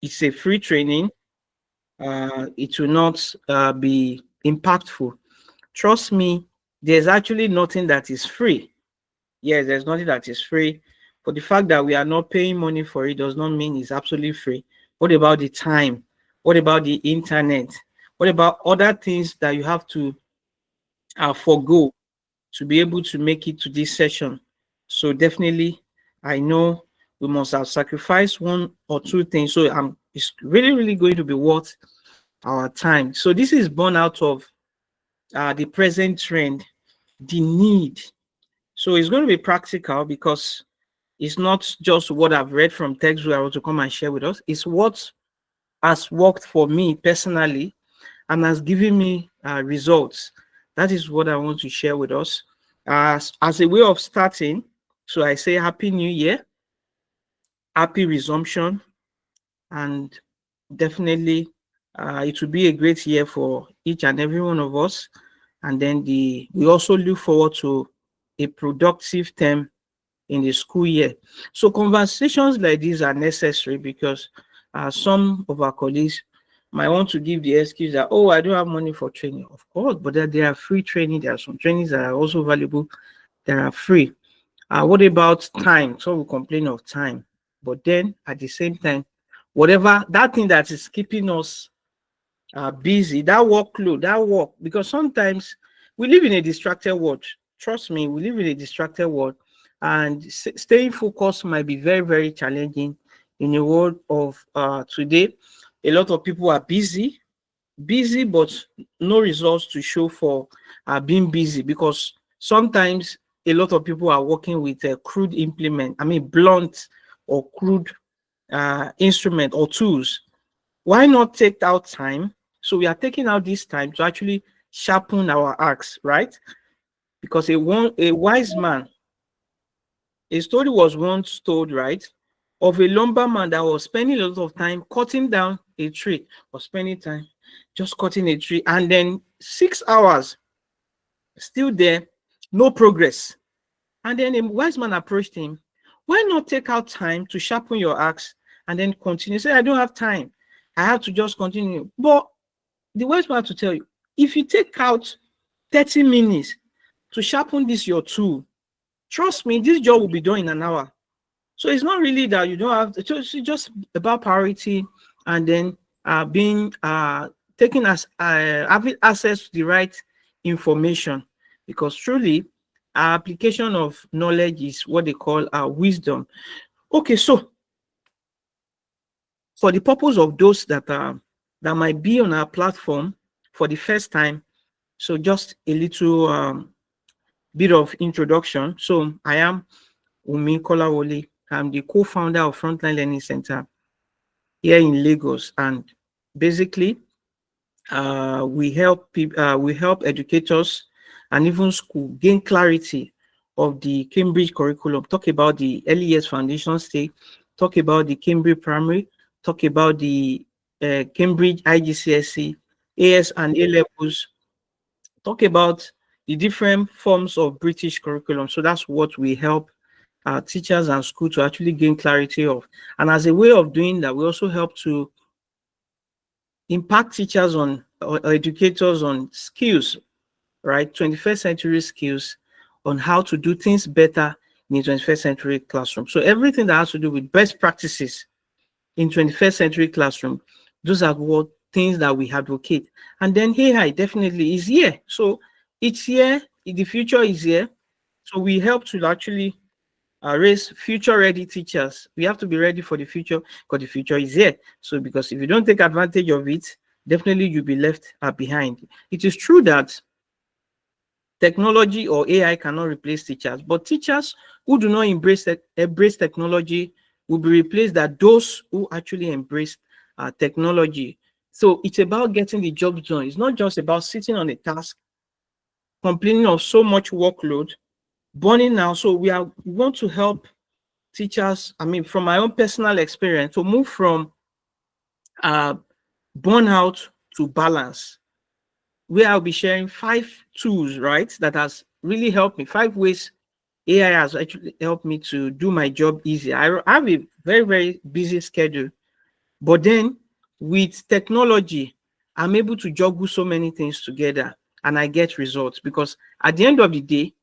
It's a free training. It will not be impactful. Trust me, there's actually nothing that is free. Yes, there's nothing that is free. But the fact that we are not paying money for it does not mean it's absolutely free. What about the time? What about the internet? What about other things that you have to forego to be able to make it to this session? So definitely, I know we must have sacrificed one or two things. So it's really, really going to be worth our time. So this is born out of the present trend, the need. So it's going to be practical because it's not just what I've read from textbook I want to come and share with us. It's what has worked for me personally and has given me results. That is what I want to share with us. As a way of starting, so I say Happy New Year, happy resumption, and definitely it will be a great year for each and every one of us. And then we also look forward to a productive term in the school year. So conversations like these are necessary because some of our colleagues might want to give the excuse that, oh, I don't have money for training. Of course, but there are free training. There are some trainings that are also valuable that are free. What about time? So we complain of time. But then at the same time, whatever that thing that is keeping us busy, that workload, that work, because sometimes we live in a distracted world. Trust me, we live in a distracted world, and staying focused might be very, very challenging in the world of today. A lot of people are busy, but no results to show for being busy because sometimes a lot of people are working with a crude implement, I mean, blunt or crude instrument or tools. Why not take out time? So we are taking out this time to actually sharpen our axe, right? Because a wise man, a story was once told, right, of a lumberman that was spending a lot of time cutting down a tree, or spending time just cutting a tree, and then 6 hours still there, no progress. And then a wise man approached him. Why not take out time to sharpen your axe and then continue? Say, I don't have time. I have to just continue. But the wise man to tell you, if you take out 30 minutes to sharpen this your tool, trust me, this job will be done in an hour. So it's not really that you don't have to, it's just about priority and then being taking as having access to the right information, because truly our application of knowledge is what they call wisdom. Okay, so for the purpose of those that might be on our platform for the first time, so just a little bit of introduction. So I am Umi Kolawole. I'm the co-founder of Frontline Learning Center here in Lagos, and basically, we help educators and even school gain clarity of the Cambridge curriculum. Talk about the early years foundation stage. Talk about the Cambridge primary. Talk about the Cambridge IGCSE, AS and A levels. Talk about the different forms of British curriculum. So that's what we help teachers and school to actually gain clarity of. And as a way of doing that, we also help to impact teachers on or educators on skills, right? 21st century skills on how to do things better in the 21st century classroom. So everything that has to do with best practices in 21st century classroom, those are what things that we advocate. And then AI definitely is here. So it's here, the future is here. So we help to actually raise future ready teachers. We have to be ready for the future because the future is here. So because if you don't take advantage of it, definitely you'll be left behind. It is true that technology or AI cannot replace teachers, but teachers who do not embrace technology will be replaced by those who actually embrace technology. So it's about getting the job done. It's not just about sitting on a task, complaining of so much workload, burning out. So we want to help teachers, I mean, from my own personal experience, to move from burnout to balance, where I'll be sharing 5 tools, right, that has really helped me, 5 ways AI has actually helped me to do my job easier. I have a very, very busy schedule, But then with technology, I'm able to juggle so many things together and I get results, because at the end of the day,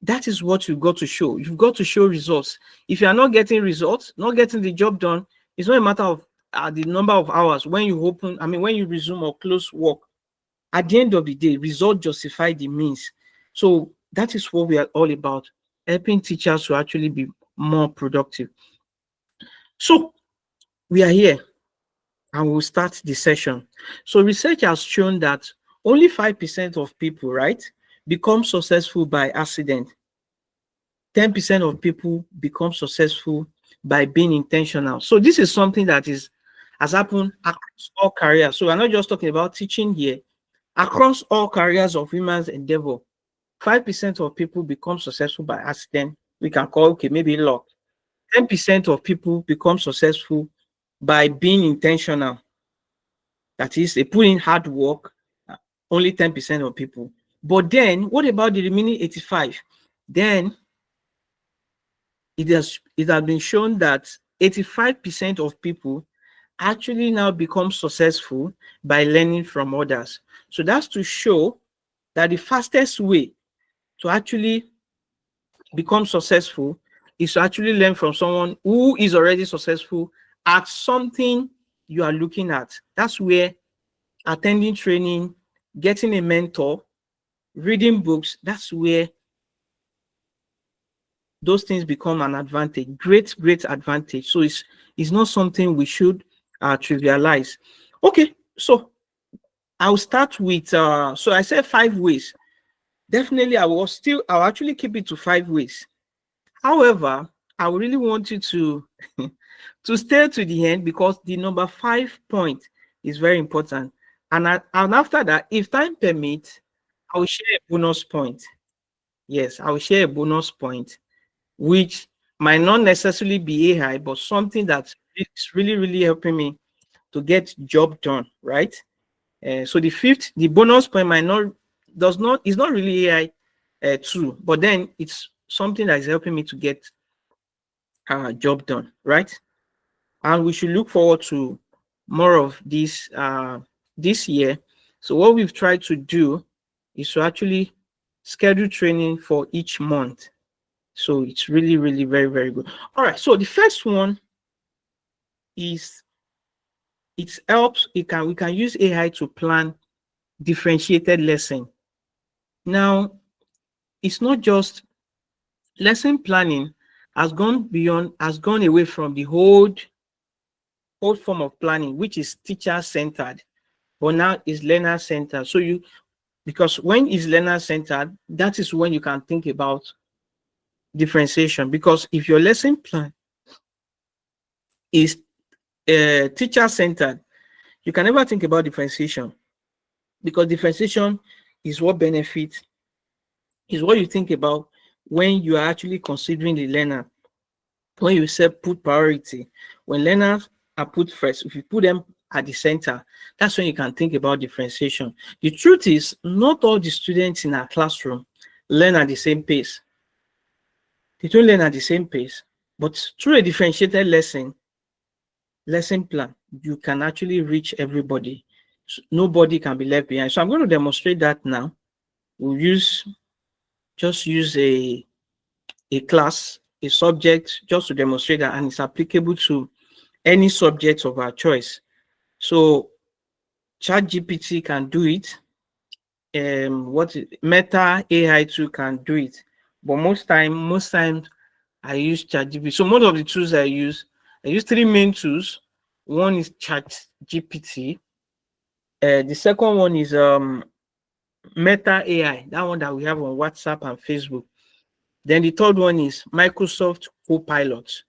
that is what you've got to show. You've got to show results. If you are not getting results, not getting the job done, it's not a matter of the number of hours when you open, when you resume or close work. At the end of the day, result justify the means. So that is what we are all about, helping teachers to actually be more productive. So we are here and we'll start the session. So research has shown that only 5% of people, right, become successful by accident. 10% of people become successful by being intentional. So this is something that has happened across all careers. So we're not just talking about teaching here. Across all careers of human endeavor, 5% of people become successful by accident. We can call, okay, maybe luck. 10% of people become successful by being intentional. That is, they put in hard work. Only 10% of people. But then, what about the remaining 85? Then it has been shown that 85% of people actually now become successful by learning from others. So that's to show that the fastest way to actually become successful is to actually learn from someone who is already successful at something you are looking at. That's where attending training, getting a mentor, reading books, that's where those things become an advantage, great advantage. So it's not something we should trivialize. Okay, so I'll start with so I said 5 ways. Definitely I'll actually keep it to 5 ways. However, I really want you to to stay to the end, because the number 5 point is very important. And after that, if time permits, I will share a bonus point. Yes, I will share a bonus point, which might not necessarily be AI, but something that is really helping me to get job done, right? So the bonus point might not, does not, is not really AI too, but then it's something that is helping me to get job done, right? And we should look forward to more of this this year. So what we've tried to do is to actually schedule training for each month. So it's really very good. All right. So the first one is, it helps. We can use AI to plan differentiated lesson. Now, it's not just lesson planning has gone away from the old form of planning, which is teacher centered, but now is learner centered. So because when is learner centered, that is when you can think about differentiation. Because if your lesson plan is teacher centered, you can never think about differentiation, because differentiation is what benefits, is what you think about when you are actually considering the learner. When you say put priority, when learners are put first, if you put them at the center, that's when you can think about differentiation. The truth is, not all the students in our classroom learn at the same pace. They don't learn at the same pace, but through a differentiated lesson plan, you can actually reach everybody. So nobody can be left behind. So I'm going to demonstrate that now. We'll just use a class, a subject, just to demonstrate that, and it's applicable to any subject of our choice. So ChatGPT can do it. Meta AI too can do it. But most times I use ChatGPT. So most of the tools I use 3 main tools. One is ChatGPT. The second one is Meta AI, that one that we have on WhatsApp and Facebook. Then the third one is Microsoft Copilot.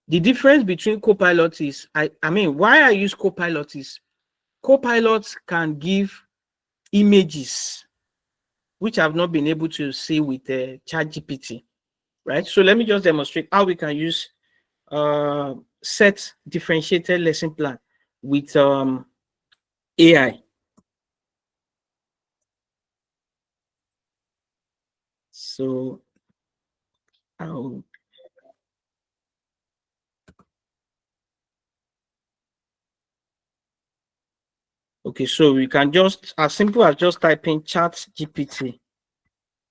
The difference between Copilot is, why I use Copilot is, Copilot can give images which I've not been able to see with ChatGPT, right? So let me just demonstrate how we can use set differentiated lesson plan with AI. So I'll Okay, so we can just, as simple as just typing chat GPT.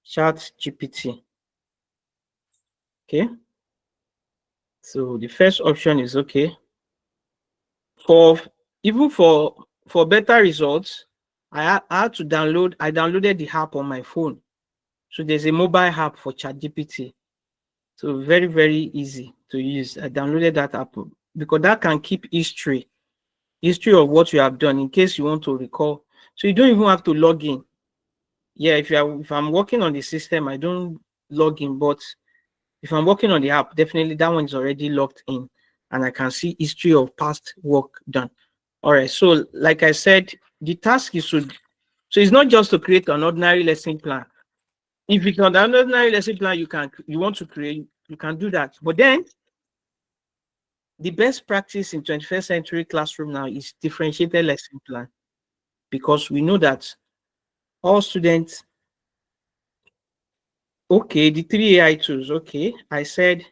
Chat GPT. Okay. So the first option is okay. For even for better results, I had to download. I downloaded the app on my phone. So there's a mobile app for ChatGPT. So very easy to use. I downloaded that app because that can keep history of what you have done in case you want to recall. So you don't even have to log in. Yeah, if I'm working on the system, I don't log in, but if I'm working on the app, definitely that one is already logged in and I can see history of past work done. All right. So, like I said, the task is to, so it's not just to create an ordinary lesson plan. If it's not an ordinary lesson plan, you want to create, you can do that. But then the best practice in 21st century classroom now is differentiated lesson plan, because we know that all students, okay, the three AI tools, okay, I said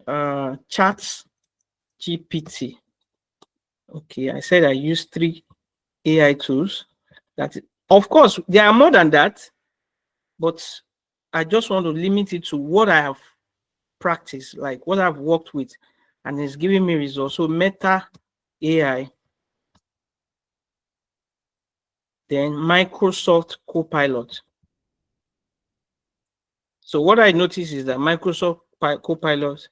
chat GPT. Okay, I said I use three AI tools. That, of course, there are more than that, but I just want to limit it to what I have practiced, like what I've worked with, and it's giving me results. So Meta AI, then Microsoft Copilot. So what I noticed is that Microsoft Copilot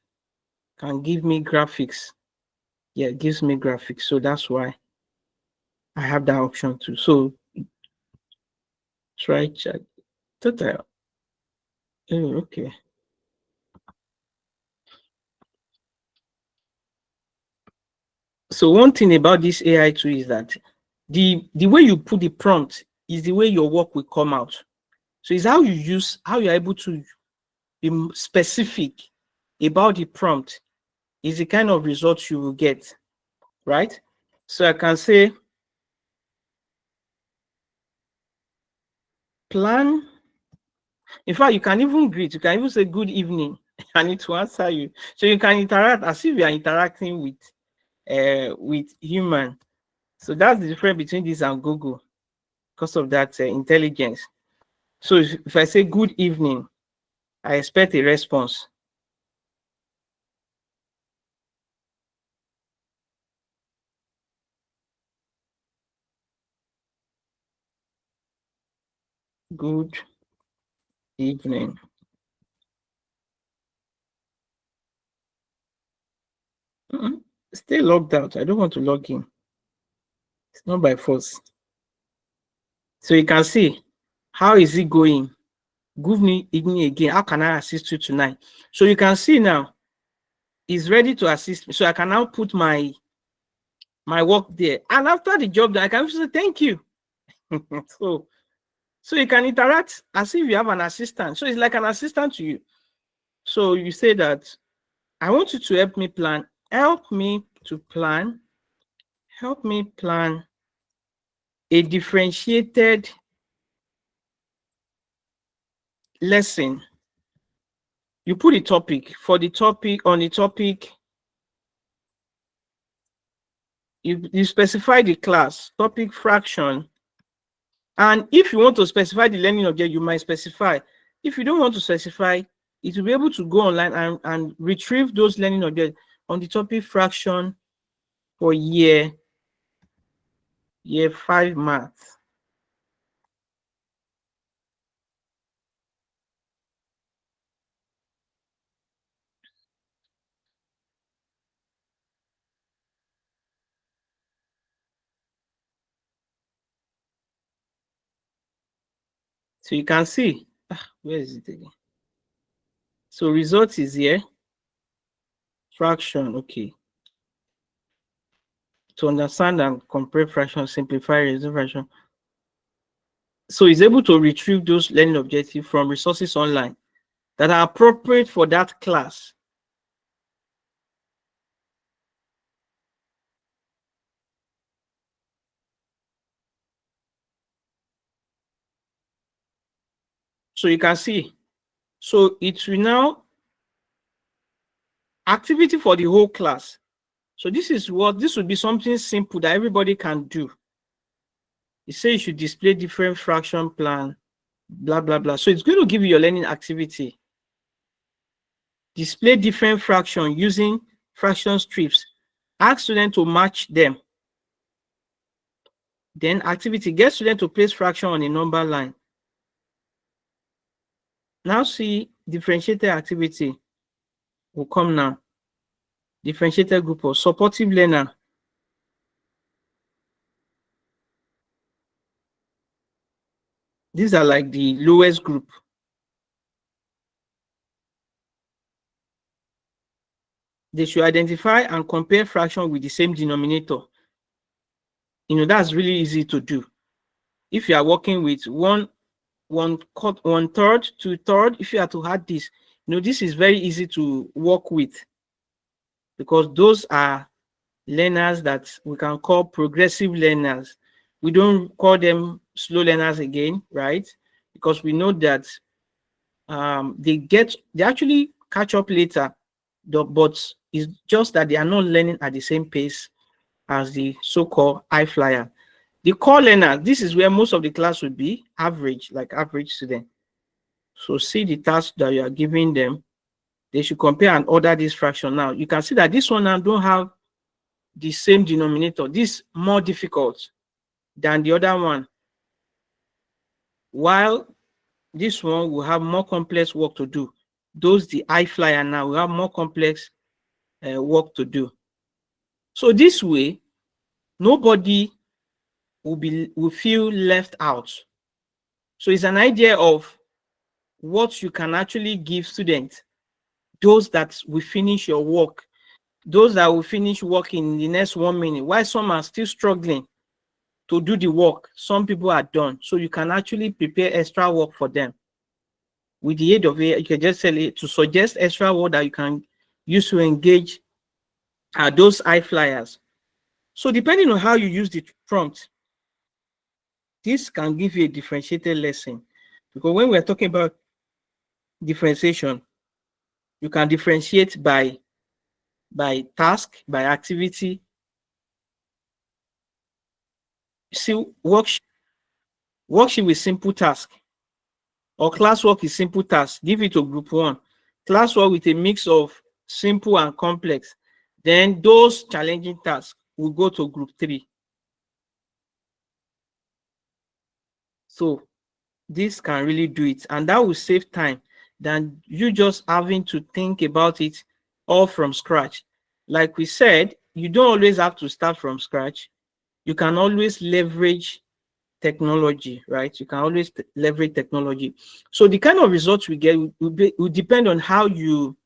can give me graphics. Yeah, it gives me graphics. So that's why I have that option too. So try chat. Total. Oh, okay. So one thing about this AI tool is that the way you put the prompt is the way your work will come out. So it's how you're able to be specific about the prompt is the kind of results you will get, right? So I can say plan. In fact, you can even greet. You can even say good evening, and it will answer you. So you can interact as if you are interacting with human. So that's the difference between this and Google because of that intelligence. So if I say good evening, I expect a response. Good evening. Stay logged out. I don't want to log in. It's not by force. So you can see how is it going? Good evening again. How can I assist you tonight? So you can see now it's ready to assist me. So I can now put my work there. And after the job, I can say thank you. so so you can interact as if you have an assistant. So it's like an assistant to you. So you say that I want you to help me plan. Help me to plan. Help me plan a differentiated lesson. You put a topic. For the topic, on the topic, you specify the class, topic, fraction. And if you want to specify the learning object, you might specify. If you don't want to specify, it will be able to go online and retrieve those learning objects on the topic fraction for year 5 math. So you can see, where is it again? So result is here, fraction, okay. To understand and compare fraction, simplify reduce fraction. So it's able to retrieve those learning objectives from resources online that are appropriate for that class. So you can see, so it will now activity for the whole class. So this would be something simple that everybody can do. It says you should display different fraction plan, blah, blah, blah. So it's going to give you your learning activity. Display different fraction using fraction strips. Ask student to match them. Then activity, get student to place fraction on a number line. Now see differentiated activity will come now. Differentiated group of supportive learner. These are like the lowest group. They should identify and compare fraction with the same denominator. That's really easy to do. If you are working with one third, 2/3, if you are to add this, this is very easy to work with, because those are learners that we can call progressive learners. We don't call them slow learners again, right? Because we know that they actually catch up later, but it's just that they are not learning at the same pace as the so-called high flyer. The core learners, this is where most of the class would be average, like average student. So see the task that you are giving them. They should compare and order this fraction. Now you can see that this one now don't have the same denominator. This is more difficult than the other one, while this one will have more complex work to do. Those the high flyer now will have more complex work to do. So this way, nobody will feel left out. So it's an idea of what you can actually give students, those that will finish your work, those that will finish work in the next 1 minute, while some are still struggling to do the work. Some people are done. So you can actually prepare extra work for them. With the aid of AI, you can just tell it to suggest extra work that you can use to engage those high flyers. So depending on how you use the prompt, this can give you a differentiated lesson. Because when we're talking about differentiation, you can differentiate by task, by activity. See, worksheet with simple task, or classwork is simple task. Give it to group 1. Classwork with a mix of simple and complex. Then those challenging tasks will go to group 3. So this can really do it, and that will save time than you just having to think about it all from scratch. Like we said, you don't always have to start from scratch. You can always leverage technology, right? You can always leverage technology. So the kind of results we get will depend on how you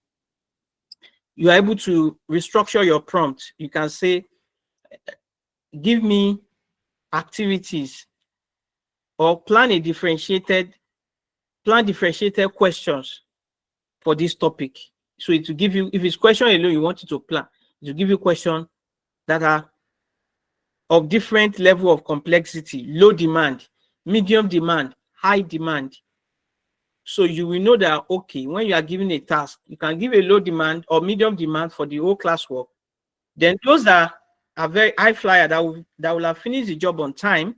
are able to restructure your prompt. You can say, give me activities, or plan differentiated questions for this topic. So it will give you, if it's question alone you want it to plan, it will give you questions that are of different level of complexity: low demand, medium demand, high demand. So you will know that, okay, when you are given a task, you can give a low demand or medium demand for the whole classwork. Then those that are very high flyer, that will have finished the job on time,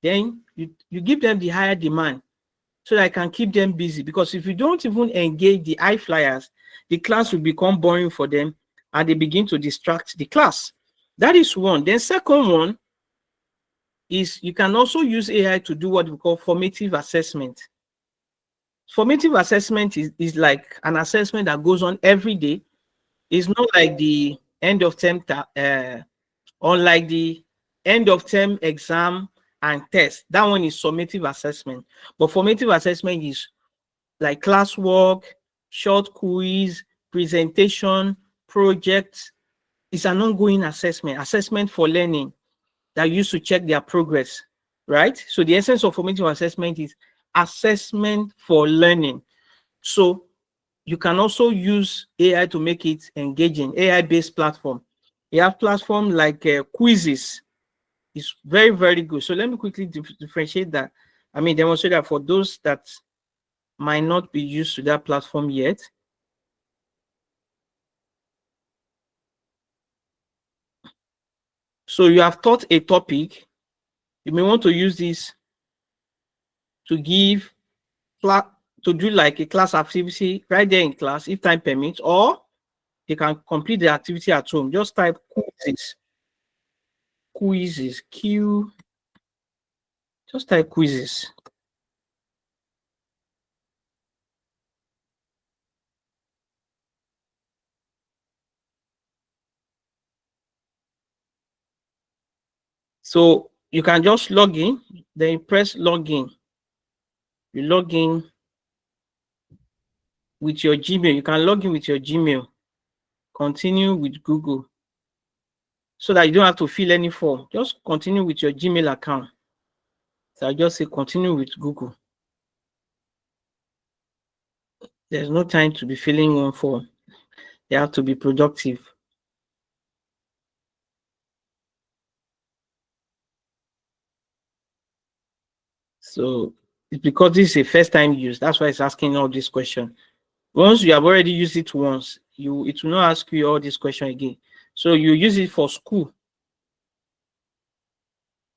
then you give them the higher demand, so that I can keep them busy. Because if you don't even engage the high flyers, the class will become boring for them and they begin to distract the class. That is one. Then second one is, you can also use AI to do what we call formative assessment. Formative assessment is like an assessment that goes on every day. It's not like the end of term, unlike the end of term exam and test. That one is summative assessment. But formative assessment is like classwork, short quiz, presentation, projects. It's an ongoing assessment for learning that used to check their progress, right? So the essence of formative assessment is assessment for learning. So you can also use AI to make it engaging, AI-based platform. You have platform like quizzes. It's very, very good. So let me quickly differentiate that. Demonstrate that for those that might not be used to that platform yet. So you have taught a topic, You may want to use this to give to do like a class activity right there in class if time permits, or you can complete the activity at home. Just type quizzes, just type quizzes. So you can just log in, then you press login. You log in with your Gmail. You can log in with your Gmail. Continue with Google, so that you don't have to fill any form. Just continue with your Gmail account. So I just say continue with Google. There's no time to be filling one form. You have to be productive. So it's because this is a first time use. That's why it's asking all these questions. Once you have already used it once, it will not ask you all these questions again. So you use it for school.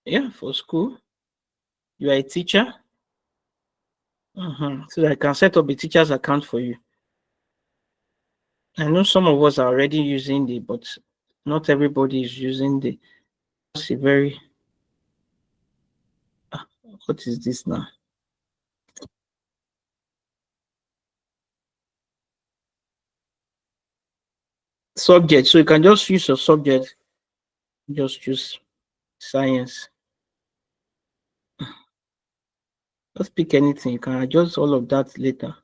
Yeah, for school. You are a teacher. So I can set up a teacher's account for you. I know some of us are already using it, but not everybody is using the. It's a very. What is this now? Subject. So you can just use your subject. Just choose science. Just pick anything. You can adjust all of that later.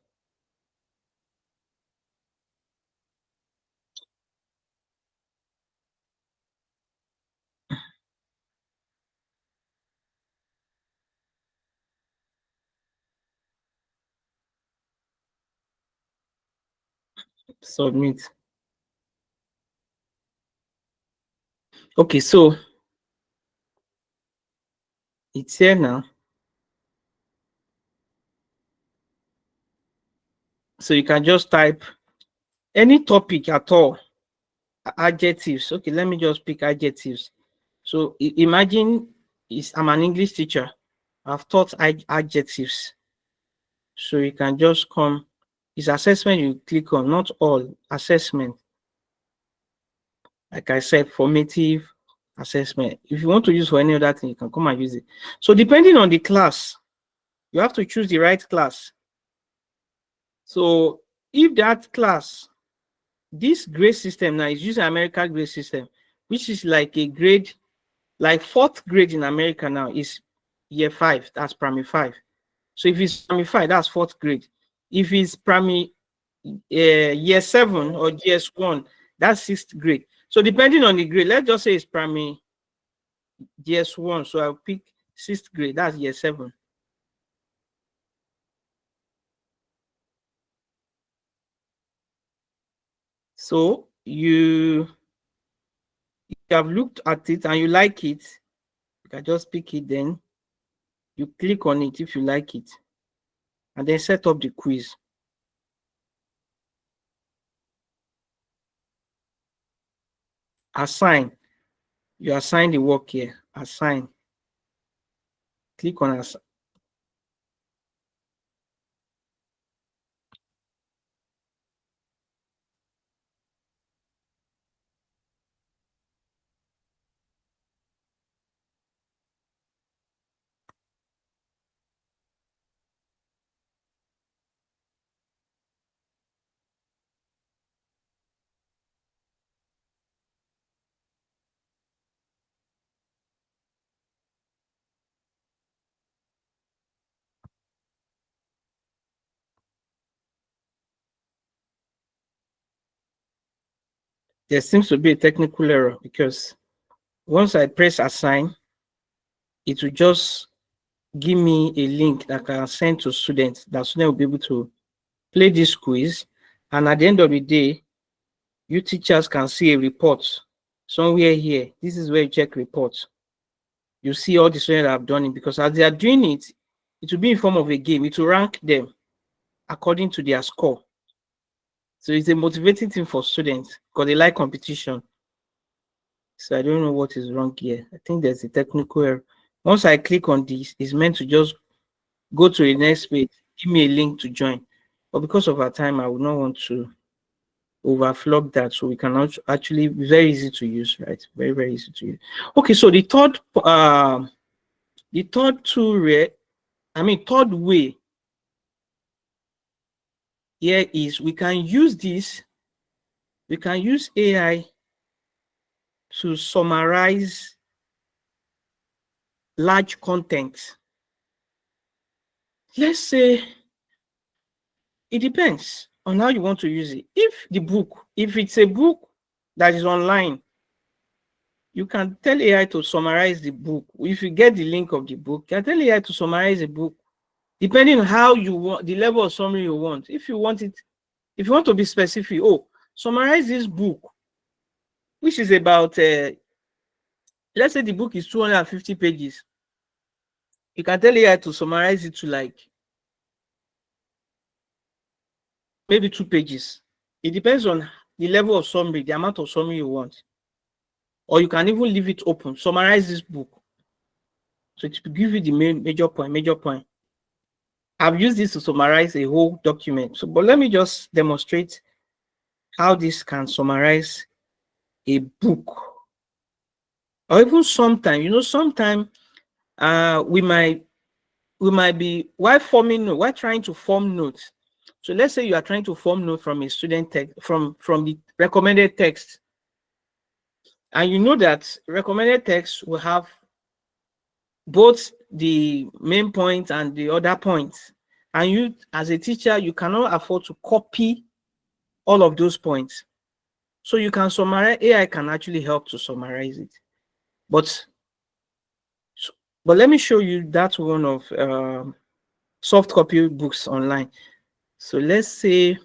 Submit. Okay, so it's here now. So you can just type any topic at all. Adjectives. Okay, let me just pick adjectives. So imagine I'm an English teacher. I've taught adjectives. So you can just come. It's assessment you click on, not all assessment. Like I said, formative assessment. If you want to use for any other thing, you can come and use it. So depending on the class, you have to choose the right class. So if that class, this grade system now is using American grade system, which is like a grade, like fourth grade in America now is year 5, that's primary 5. So if it's primary 5, that's fourth grade. If it's primary year 7 or GS1, that's 6th grade. So depending on the grade, let's just say it's primary GS1, so I'll pick 6th grade, that's year 7. So you have looked at it and you like it, you can just pick it, then you click on it if you like it, and then set up the quiz. Assign. You assign the work here. Assign. Click on assign. There seems to be a technical error because once I press assign, it will just give me a link that I can send to students, that students will be able to play this quiz. And at the end of the day, you teachers can see a report somewhere here. This is where you check reports. You see all the students that have done it, because as they are doing it, it will be in form of a game. It will rank them according to their score. So it's a motivating thing for students because they like competition. So I don't know what is wrong here. I think there's a technical error. Once I click on this, it's meant to just go to the next page, give me a link to join. But because of our time, I would not want to overflog that, so we can actually very easy to use, right? Very, very easy to use. Okay, so the third third way here is we can use AI to summarize large content. Let's say it depends on how you want to use it. If it's a book that is online, you can tell AI to summarize the book. If you get the link of the book, you can tell AI to summarize the book, depending on how you want the level of summary you want. If you want to be specific, summarize this book, which is about let's say the book is 250 pages. You can tell AI to summarize it to like maybe 2 pages. It depends on the level of summary, the amount of summary you want. Or you can even leave it open. Summarize this book. So it will give you the major point. I've used this to summarize a whole document. So, but let me just demonstrate how this can summarize a book. Or even sometimes, we might be while trying to form notes. So let's say you are trying to form notes from a student text, from the recommended text. And you know that recommended text will have both the main point and the other points. And you, as a teacher, you cannot afford to copy all of those points. So you can summarize, AI can actually help to summarize it. But let me show you that one of soft copy books online. So let's say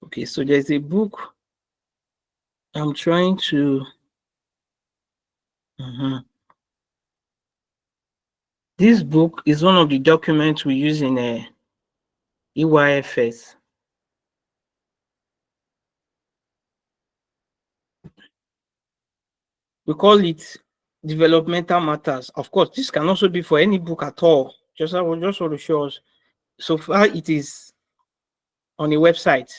okay, so there's a book I'm trying to this book is one of the documents we use in EYFS. We call it developmental matters. Of course, this can also be for any book at all. Just want to show us. So far, it is on a website.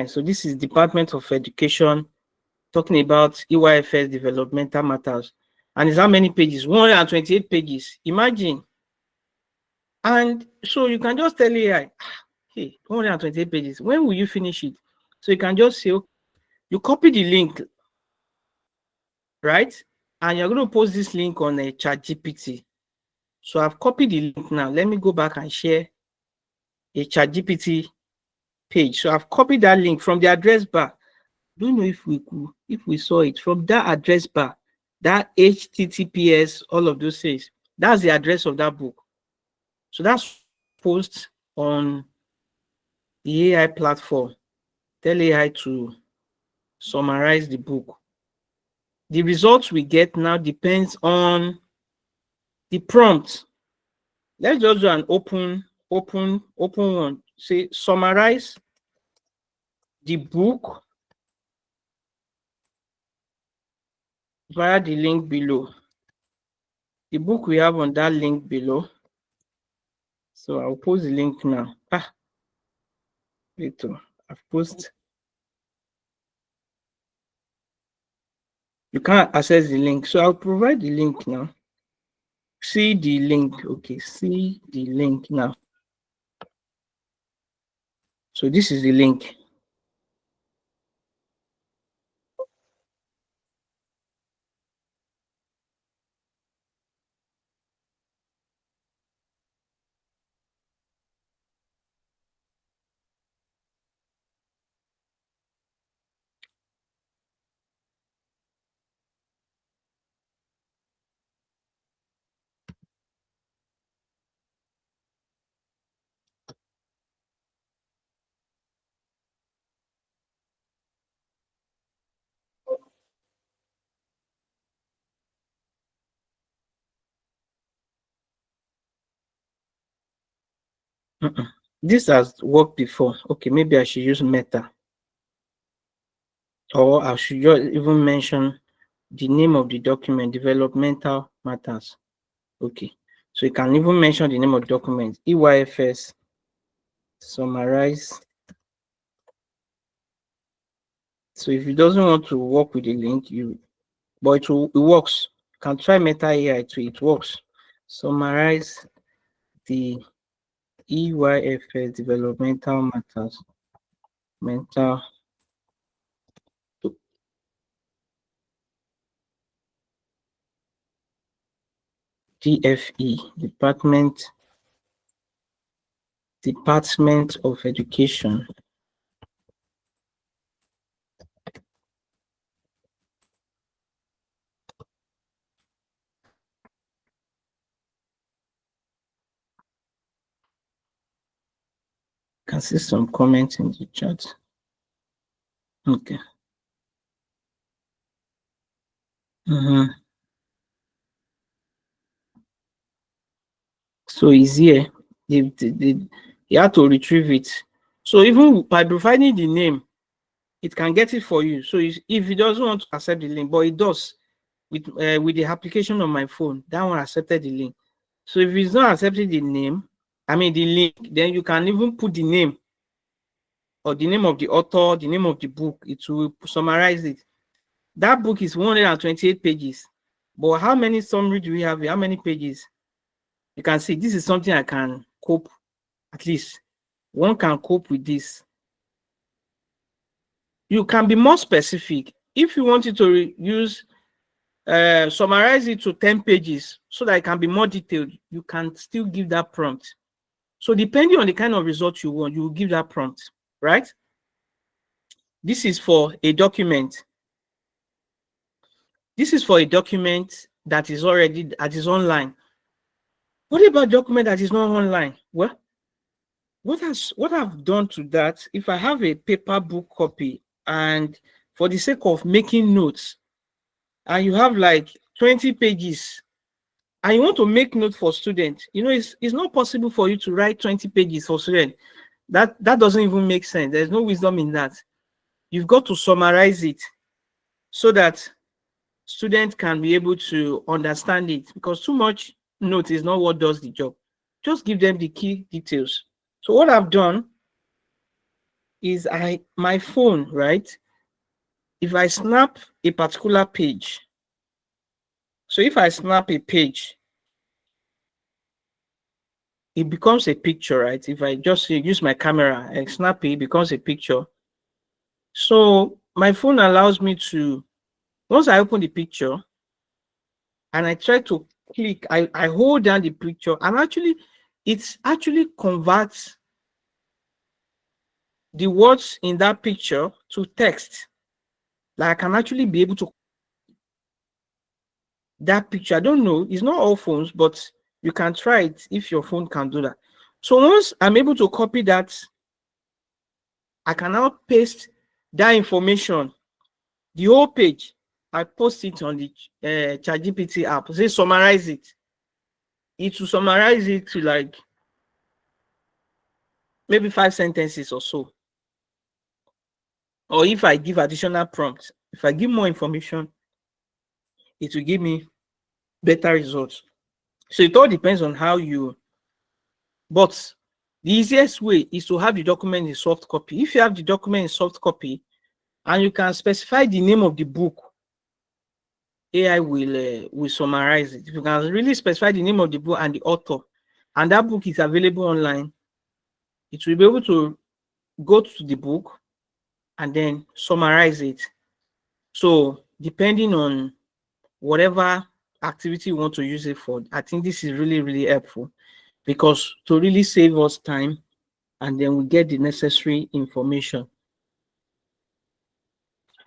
So this is Department of Education talking about EYFS developmental matters. And it's how many pages? 128 pages. Imagine. And so you can just tell AI, hey, 128 pages. When will you finish it? So you can just say, okay, you copy the link, right? And you're going to post this link on a ChatGPT. So I've copied the link now. Let me go back and share a ChatGPT page. So I've copied that link from the address bar. Don't know if we saw it from that address bar, that HTTPS, all of those things. That's the address of that book. So that's post on the AI platform. Tell AI to summarize the book. The results we get now depends on the prompt. Let's just do an open one. Say summarize the book via the link below. The book we have on that link below. So I'll post the link now. Wait, I've posted. You can't access the link. So I'll provide the link now. See the link. Okay, see the link now. So this is the link. This has worked before. Okay, maybe I should use meta, or I should just even mention the name of the document, developmental matters. Okay, so you can even mention the name of the document, EYFS, summarize. So if it doesn't want to work with the link, but it works. You can try Meta AI too, it works. Summarize the EYFS developmental matters, mental DFE, Department of Education. Can see some comments in the chat. Okay. So it's here. You have to retrieve it. So even by providing the name, it can get it for you. So if it doesn't want to accept the link, but it does with the application on my phone, that one accepted the link. So if it's not accepting the name, I mean the link, then you can even put the name or the name of the author, the name of the book. It will summarize it. That book is 128 pages. But how many summary do we have here? How many pages? You can see this is something I can cope. At least one can cope with this. You can be more specific. If you wanted to use summarize it to 10 pages so that it can be more detailed, you can still give that prompt. So depending on the kind of result you want, you will give that prompt, right? This is for a document. This is for a document that is online. What about document that is not online? Well, what I've done to that, if I have a paper book copy and for the sake of making notes, and you have like 20 pages and you want to make notes for students, it's not possible for you to write 20 pages for students. That doesn't even make sense. There's no wisdom in that. You've got to summarize it so that students can be able to understand it, because too much note is not what does the job. Just give them the key details. So what I've done is my phone, right? If I snap a particular page, so if I snap a page, it becomes a picture, right? If I just use my camera and snap it becomes a picture. So my phone allows me to, once I open the picture and I try to click, I hold down the picture, and it actually converts the words in that picture to text. Like I can actually be able to that picture. I don't know, it's not all phones, but you can try it if your phone can do that. So once I'm able to copy that, I can now paste that information, the whole page. I post it on the ChatGPT app. Say summarize it. It will summarize it to like maybe 5 sentences or so. Or if I give additional prompts, if I give more information, it will give me better results. So it all depends on how you, but the easiest way is to have the document in soft copy. If you have the document in soft copy and you can specify the name of the book, AI will summarize it. If you can really specify the name of the book and the author, and that book is available online, it will be able to go to the book and then summarize it. So depending on whatever activity you want to use it for, I think this is really, really helpful, because to really save us time and then we get the necessary information.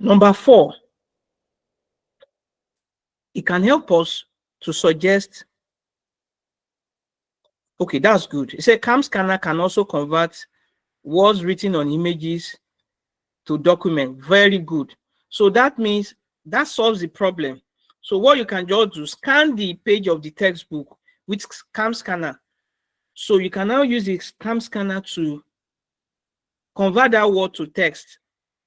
Number 4, it can help us to suggest, okay, that's good. It said CAM scanner can also convert words written on images to document. Very good. So that means that solves the problem. So what you can just do, scan the page of the textbook with CAM scanner. So you can now use the cam scanner to convert that word to text.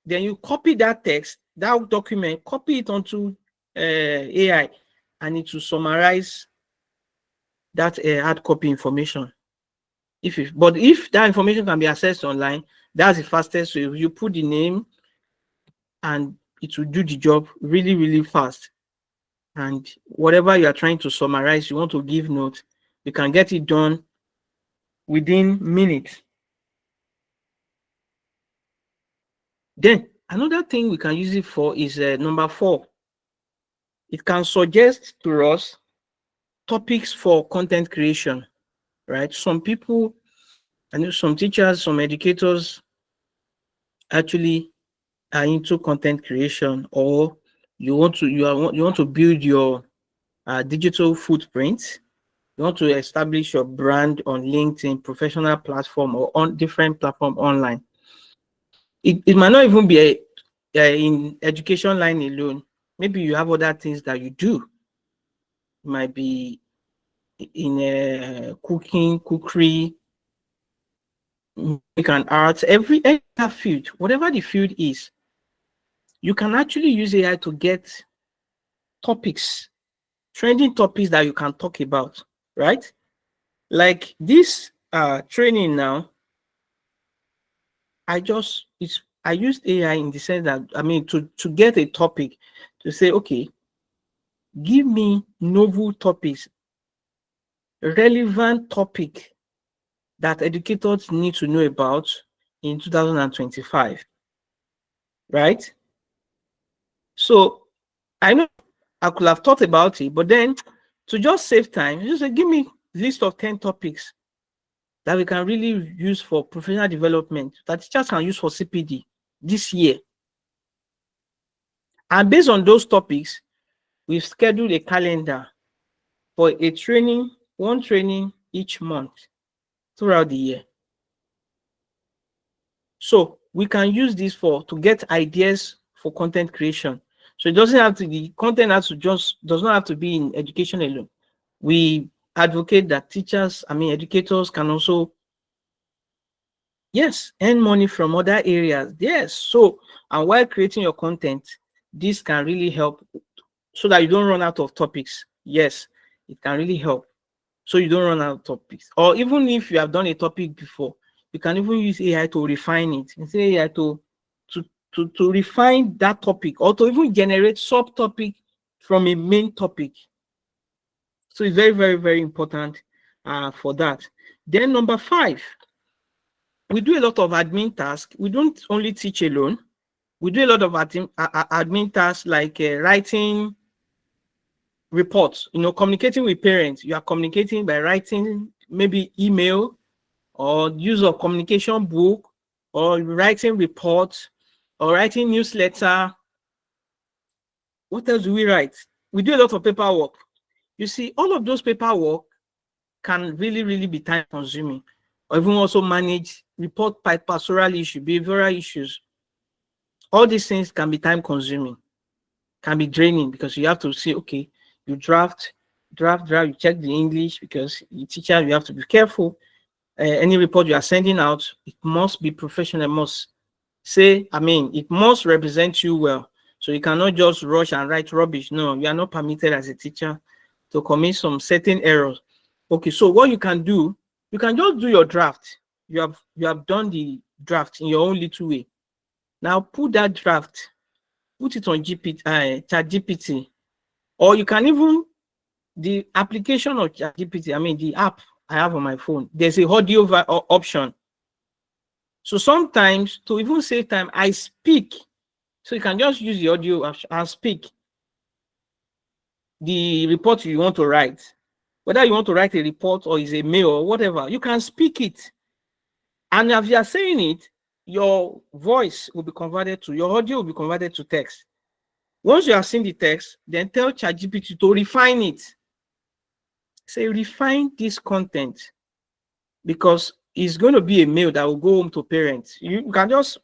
Then you copy that text, that document, copy it onto AI, and it will summarize that hard copy information. But if that information can be accessed online, that's the fastest way. You put the name and it will do the job really, really fast. And whatever you are trying to summarize, you want to give notes, you can get it done within minutes. Then another thing we can use it for is number 4. It can suggest to us topics for content creation, right? Some people, I know some teachers, some educators actually are into content creation, or you want to build your digital footprint. You want to establish your brand on LinkedIn, professional platform, or on different platform online. It might not even be in education line alone. Maybe you have other things that you do. It might be in cookery, music and arts, every field, whatever the field is, you can actually use AI to get topics, trending topics that you can talk about, right? Like this training now, I used AI in the sense that, I mean, to get a topic, to say, okay, give me novel topics, relevant topic that educators need to know about in 2025, right? So I know I could have thought about it, but then to just save time, just say, give me list of 10 topics that we can really use for professional development, that teachers can use for CPD this year. And based on those topics, we've scheduled a calendar for a training, one training each month throughout the year. So we can use this to get ideas for content creation. So it doesn't have to be, content does not have to be in education alone. We advocate that educators can also, yes, earn money from other areas. Yes. So, and while creating your content, this can really help so that you don't run out of topics. Yes, it can really help so you don't run out of topics. Or even if you have done a topic before, you can even use AI to refine it. And say AI to refine that topic, or to even generate subtopic from a main topic. So it's very, very, very important for that. Then number 5, we do a lot of admin tasks. We don't only teach alone. We do a lot of admin tasks like writing reports, communicating with parents. You are communicating by writing maybe email, or use of communication book, or writing reports, or writing newsletter. What else do we write? We do a lot of paperwork. You see, all of those paperwork can really, really be time consuming, or even also manage, report pastoral issues, behavioral issues. All these things can be time consuming, can be draining, because you have to say, okay, you draft, you check the English, because the teacher, you have to be careful. Any report you are sending out, it must be professional, it must represent you well. So you cannot just rush and write rubbish. No, you are not permitted as a teacher to commit some certain errors. Okay, so what you can do, you can just do your draft. You have done the draft in your own little way. Now put that draft, put it on ChatGPT, or you can even, the application of ChatGPT, the app I have on my phone, there's a audio option. So sometimes, to even save time, I speak. So you can just use the audio and speak the report you want to write. Whether you want to write a report or is a mail or whatever, you can speak it. And if you are saying it, your voice will be converted to, your audio will be converted to text. Once you have seen the text, then tell ChatGPT to refine it. Say, refine this content, because it's going to be a mail that will go home to parents. You can just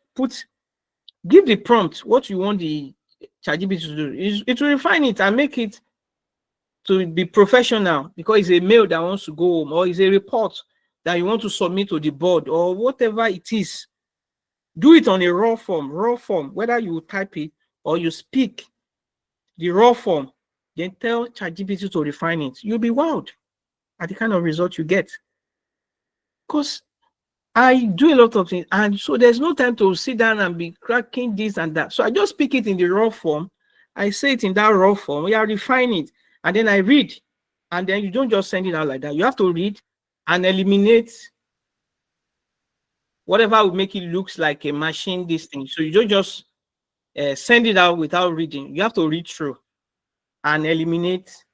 give the prompt what you want the ChatGPT to do. It will refine it and make it to be professional, because it's a mail that wants to go home, or it's a report that you want to submit to the board or whatever it is, do it on a raw form, whether you type it or you speak the raw form, then tell ChatGPT to refine it. You'll be wowed at the kind of result you get. Because I do a lot of things, and so there's no time to sit down and be cracking this and that. So I just speak it in the raw form. I say it in that raw form. We are refine it, and then I read, and then you don't just send it out like that. You have to read and eliminate whatever would make it looks like a machine. This thing. So you don't just send it out without reading. You have to read through and eliminate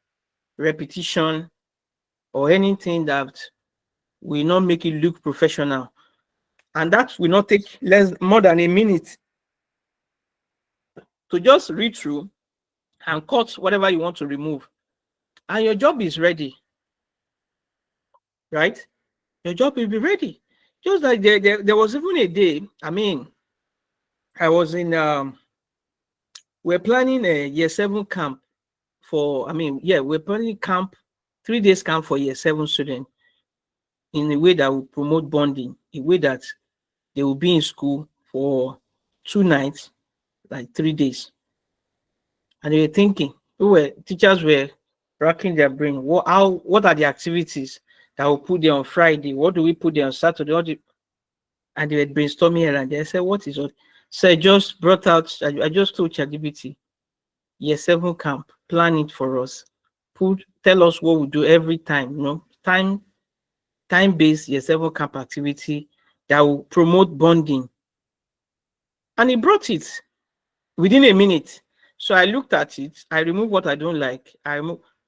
repetition or anything that will not make it look professional. And that will not take more than a minute to just read through and cut whatever you want to remove. And your job is ready, right? Your job will be ready. Just like there was even a day, I mean, I was in, we're planning a year 7 camp for, we're planning camp, 3 days camp for year 7 students in a way that will promote bonding, a way that they will be in school for 2 nights, like 3 days. And they were thinking, teachers were racking their brain. What are the activities that will put there on Friday? What do we put there on Saturday? And they were brainstorming and they said, what is it? So I just brought out, I just told ChatGPT, year 7 camp, plan it for us. Tell us what we do every time, time-based year 7 camp activity that will promote bonding. And he brought it within a minute. So I looked at it, I removed what I don't like.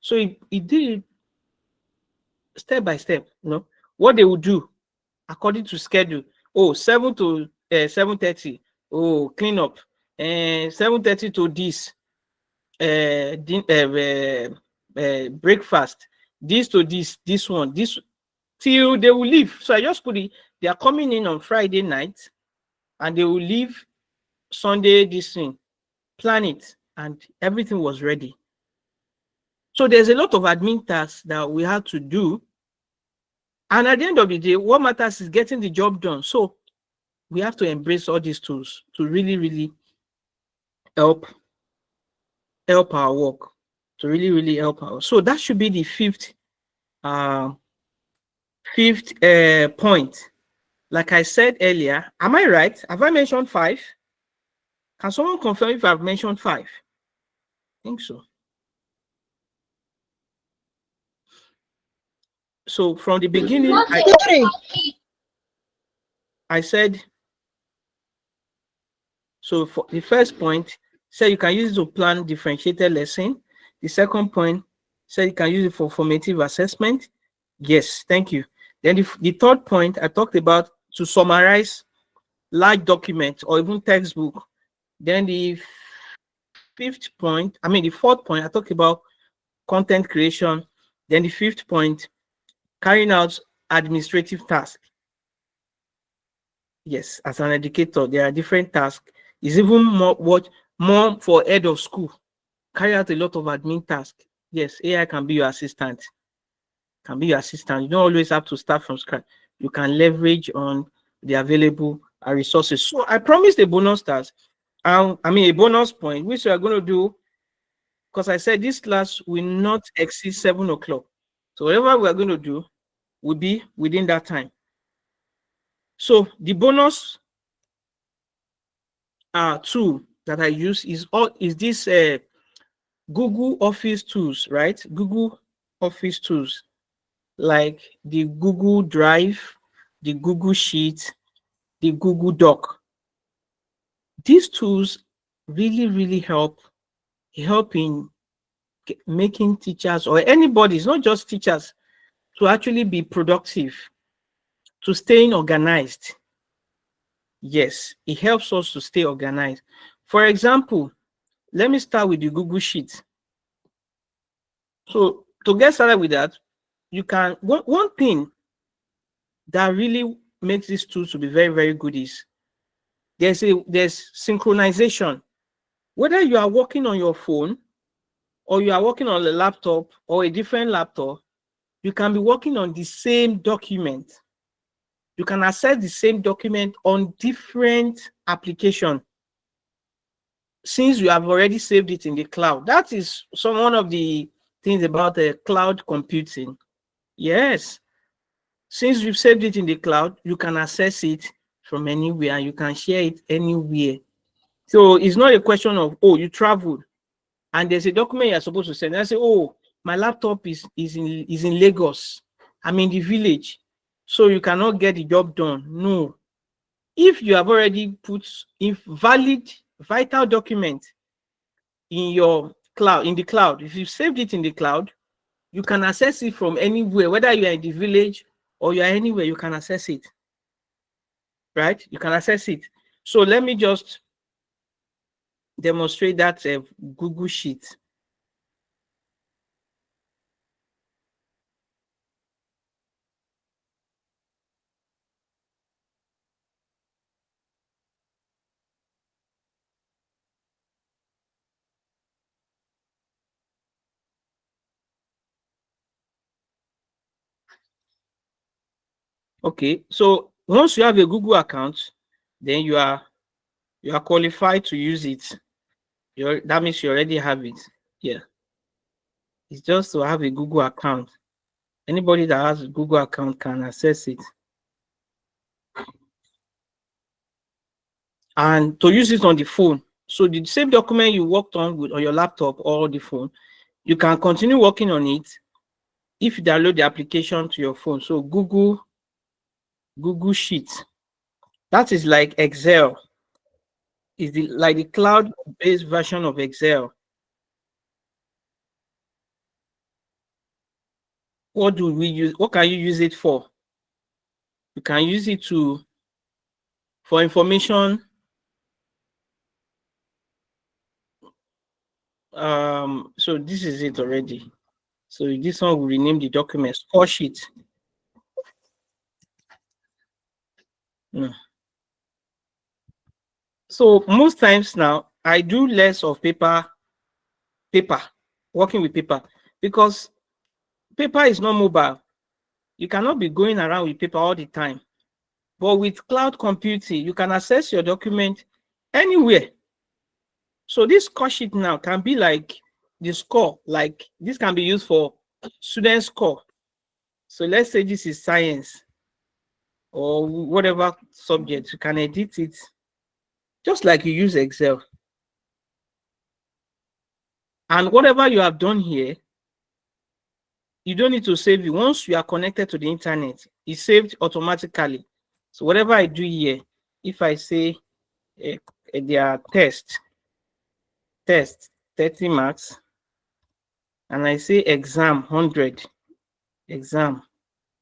So he did it step by step, what they would do according to schedule. 7 to 7:30. Clean up. 7:30 to this. Breakfast. This to this one. This till they will leave. So I just put it. They are coming in on Friday night, and they will leave Sunday. This thing. Plan it, and everything was ready. So there's a lot of admin tasks that we have to do. And at the end of the day, what matters is getting the job done. So we have to embrace all these tools to really, really help our work, to really, really help our. So that should be the fifth point. Like I said earlier, am I right? Have I mentioned 5? Can someone confirm if I've mentioned 5? I think so. So from the beginning, I said, so for the first point, say you can use it to plan differentiated lesson. The second point, say you can use it for formative assessment. Yes, thank you. Then the third point, I talked about to summarize large documents or even textbook. Then the fourth point, I talked about content creation. Then the 5th point, carrying out administrative tasks. Yes, as an educator, there are different tasks. It's even more for head of school. Carry out a lot of admin tasks. Yes, AI can be your assistant. You don't always have to start from scratch. You can leverage on the available resources. So I promised a bonus task. A bonus point, which we are going to do, because I said this class will not exceed 7 o'clock. So whatever we are going to do will be within that time. So the bonus tool that I use is this Google Office tools, right? Google Office tools like the Google Drive, the Google Sheet, the Google Doc. These tools really, really help in making teachers or anybody, it's not just teachers, to actually be productive, to staying organized. Yes, it helps us to stay organized. For example, let me start with the Google Sheet. So to get started with that, you can, one thing that really makes this tool to be very, very good is there's synchronization. Whether you are working on your phone or you are working on a laptop or a different laptop, you can be working on the same document. you can access the same document on different application since you have already saved it in the cloud. That is one of the things about the cloud computing. Yes, since you've saved it in the cloud, you can access it from anywhere. You can share it anywhere. So it's not a question of, oh, you traveled and there's a document you're supposed to send. And I say, oh, my laptop is in Lagos. I'm in the village, so you cannot get the job done. No. If you have already put in valid, vital document in your cloud, in the cloud, if you saved it in the cloud, you can access it from anywhere, whether you are in the village or you are anywhere, you can access it. Right? You can access it. So let me just demonstrate that Google Sheet. Okay, so once you have a Google account, then you are qualified to use it. That means you already have it. Yeah. It's just to have a Google account. Anybody that has a Google account can access it. And to use it on the phone. So the same document you worked on on your laptop or the phone, you can continue working on it if you download the application to your phone. So Google Sheet. That is like Excel. It's like the cloud-based version of Excel. What do we use? What can you use it for? You can use it for information. So this is it already. So this one will rename the document score sheet. So most times now I do less of paper, working with paper, because paper is not mobile. You cannot be going around with paper all the time. But with cloud computing, you can access your document anywhere. So this score sheet now can be like the score, like this can be used for student score. So let's say this is science or whatever subject, you can edit it just like you use Excel. And whatever you have done here, you don't need to save it. Once you are connected to the internet, it's saved automatically. So whatever I do here, if I say their test 30 marks, and I say exam 100, exam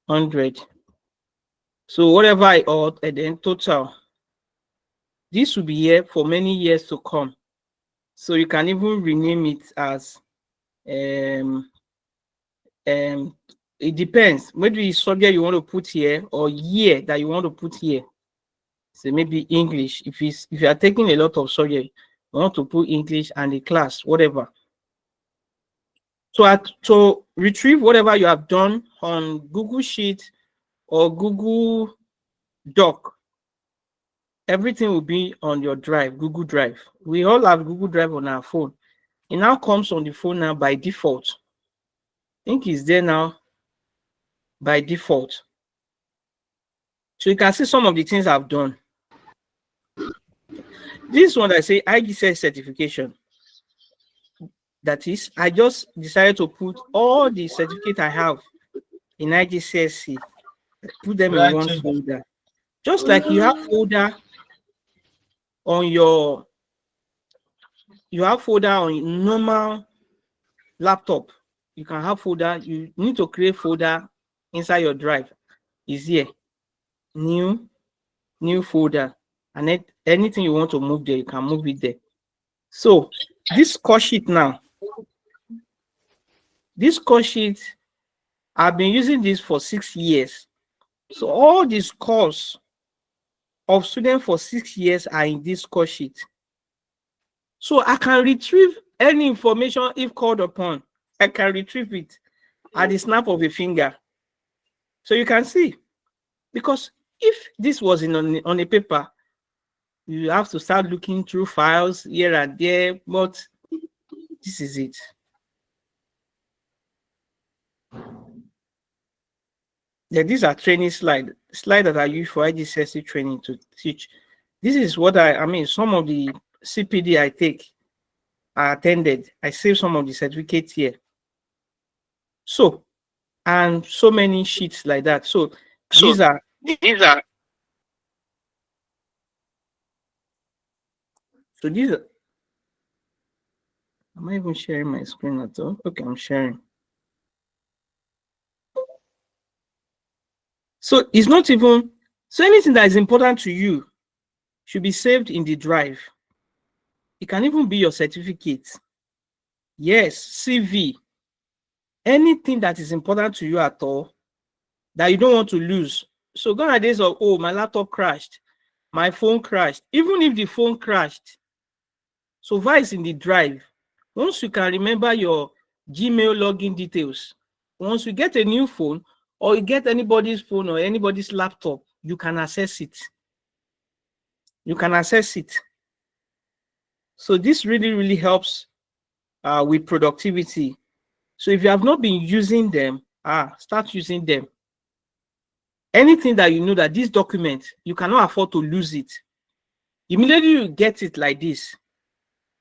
100. So whatever I ought, and then total, this will be here for many years to come. So you can even rename it as it depends. Maybe subject you want to put here or year that you want to put here. So maybe English. If you are taking a lot of subject, you want to put English and the class, whatever. So to retrieve whatever you have done on Google Sheet or Google Doc, everything will be on your drive, Google Drive. We all have Google Drive on our phone. It now comes on the phone now by default. I think it's there now by default. So you can see some of the things I've done. This one I say IGCS certification. That is, I just decided to put all the certificate I have in IGCSE, put them in one folder. Just like you have folder on your normal laptop, you can have folder. You need to create folder inside your drive. Is here, new folder, and anything you want to move there, you can move it there. So this score sheet now, I've been using this for 6 years. So all the scores of students for 6 years are in this score sheet. So I can retrieve any information if called upon. I can retrieve it at the snap of a finger. So you can see, because If this was on a paper, you have to start looking through files here and there, but this is it. Yeah, these are training slides that I use for IGCSE training to teach. This is what I mean, some of the CPD I attended, I saved some of the certificates here. So, and so many sheets like that. So these are so these are, am I even sharing my screen at all? Okay, I'm sharing. So it's not even, so anything that is important to you should be saved in the drive. It can even be your certificate. Yes, CV. Anything that is important to you at all that you don't want to lose. So gone are days of, oh, my laptop crashed, my phone crashed. Even if the phone crashed, so far it's in the drive. Once you can remember your Gmail login details, once you get a new phone or you get anybody's phone or anybody's laptop, you can access it. You can access it. So this really, really helps with productivity. So if you have not been using them, start using them. Anything that you know that this document, you cannot afford to lose it. Immediately you get it like this.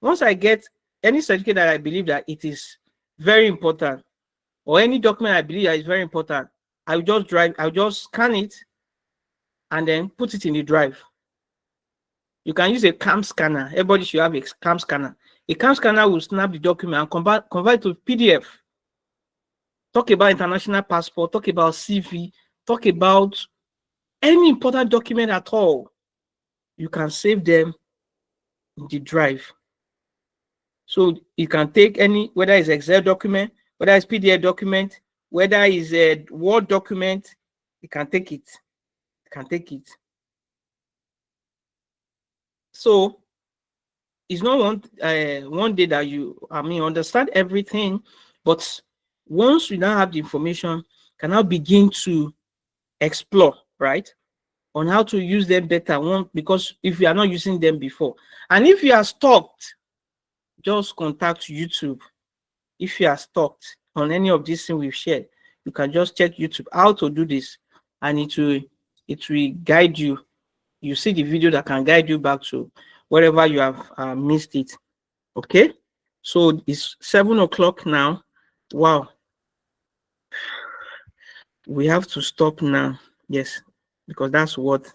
Once I get any certificate that I believe that it is very important, or any document I believe that is very important, I'll just scan it and then put it in the drive. You can use a cam scanner. Everybody should have a cam scanner. A cam scanner will snap the document and convert to PDF. Talk about international passport, talk about CV, talk about any important document at all. You can save them in the drive. So you can take any, whether it's Excel document, whether it's PDF document, whether it's a Word document, you can take it. You can take it. So it's not one day that you, understand everything, but once you now have the information, can now begin to explore, right, on how to use them better. Because if you are not using them before, and if you are stuck, just contact YouTube. If you are stuck on any of these things we've shared, you can just check YouTube how to do this, and it will guide you. You see the video that can guide you back to wherever you have missed it. Okay, so it's 7 o'clock now. Wow, we have to stop now. Yes, because that's what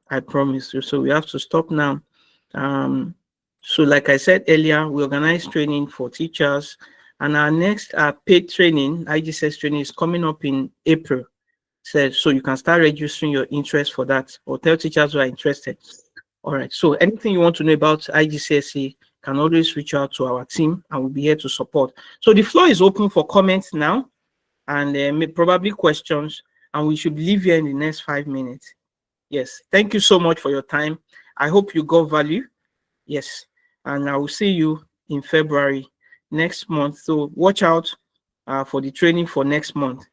I promised you. So we have to stop now. So like I said earlier, we organize training for teachers, and our next paid training, IGCS training, is coming up in April. So you can start registering your interest for that, or tell teachers who are interested. All right, so anything you want to know about IGCSE can always reach out to our team, and we'll be here to support. So the floor is open for comments now, and probably questions, and we should leave here in the next 5 minutes. Yes, thank you so much for your time. I hope you got value. Yes, and I will see you in February next month. So watch out for the training for next month.